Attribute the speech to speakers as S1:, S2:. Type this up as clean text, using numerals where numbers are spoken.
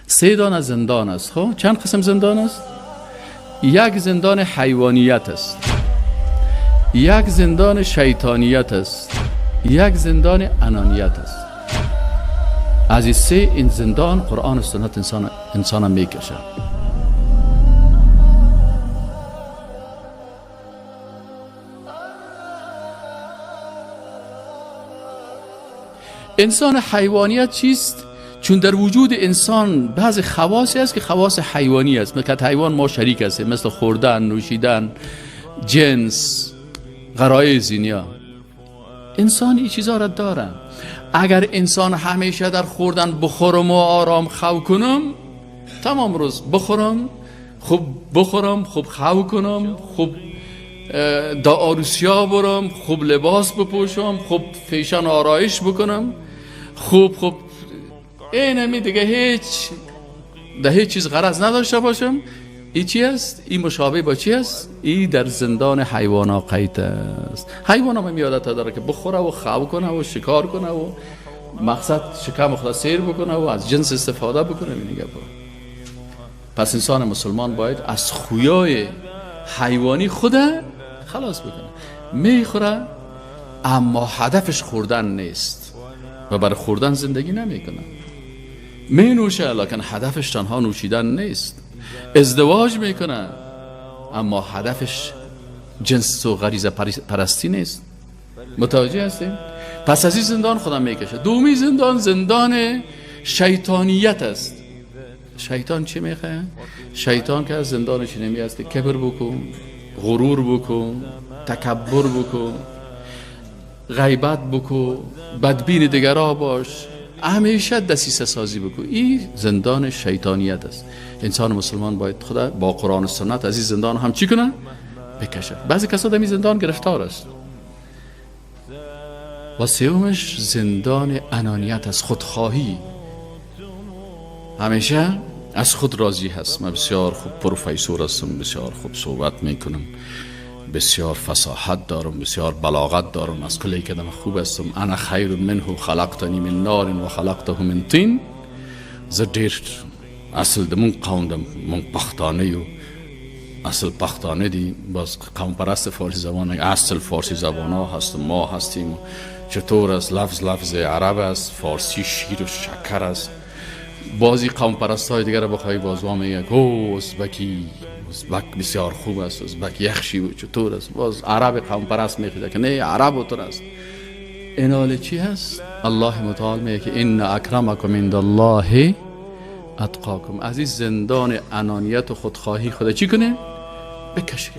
S1: 3 دانه زندان است. خب چند قسم زندان است؟ یک زندان حیوانیت است، یک زندان شیطانیت است، یک زندان انانیت است. از این 3 این زندان قرآن و سنت انسان میکشه. انسان حیوانیت چیست؟ چون در وجود انسان بعض خواصی است که خواص حیوانی است. مثل حیوان ما شریک هستیم، مثل خوردن، نوشیدن، جنس، غرایز اینیا. انسان این چیزا را داره. اگر انسان همیشه در خوردن بخورم و آرام خو کنم، تمام روز بخورم، خوب خو کنم، خوب دا عروسیا برم، خوب لباس بپوشم، خوب فیشن آرایش بکنم، خوب اینمی دیگه هیچ چیز غرض نداشته باشم، این چی است؟ این مشابه با چی است؟ این در زندان حیوانا قید است. حیوانا هم یادت داره که بخوره و خو کنه و شکار کنه و مقصد شکم خود سیر بکنه و از جنس استفاده بکنه. پس انسان مسلمان باید از خویای حیوانی خود خلاص بکنه. میخوره اما هدفش خوردن نیست و برای خوردن زندگی نمیکنه. می نوشه لکن هدفش تنها نوشیدن نیست. ازدواج میکنه اما هدفش جنس و غریزه پرستی نیست. متوجه هستیم؟ پس از این زندان خودم میکشه. دومی زندان شیطانیت است. شیطان چی میخواه؟ شیطان که از زندانش نمی است که کبر بکن، غرور بکن، تکبر بکن، غیبت بکن، بدبین دیگرها باش، همیشه دسیسه سازی بکن. این زندان شیطانیت است. انسان مسلمان باید خدا با قرآن و سنت از این زندان هم چی کنه؟ بکشه. بعضی کسا در این زندان گرفتار است. و سومش زندان انانیت است، خودخواهی. همیشه از خود راضی هست. من بسیار خوب پروفیسور هستم، بسیار خوب صحبت میکنم، بسیار فصاحت دارم، بسیار بلاغت دارم، از کلی کدام خوب هستم. انا خیر منه خلقتنی من نار و خلقته من طین. ز دیر اصل دمون قوم دم من پختانه و اصل پختانه دی باز قوم پرست فارسی زبان اصل فارسی زبان ها هستم، ما هستیم. چطور است؟ لفظ عرب است، فارسی شیر و شکر است. بازی قوم پرست های دیگر بخوای بازوا میگه ازبک بسیار خوب است، ازبک یخشی و چطور است. باز عرب قوم پرست میخواد که نه عرب اونطور است. این حال چی هست؟ الله متعال میگه که ان اکرمکم عند الله اتقاکم. از این زندان انانیت و خودخواهی خدا چی کنه؟ بکشه.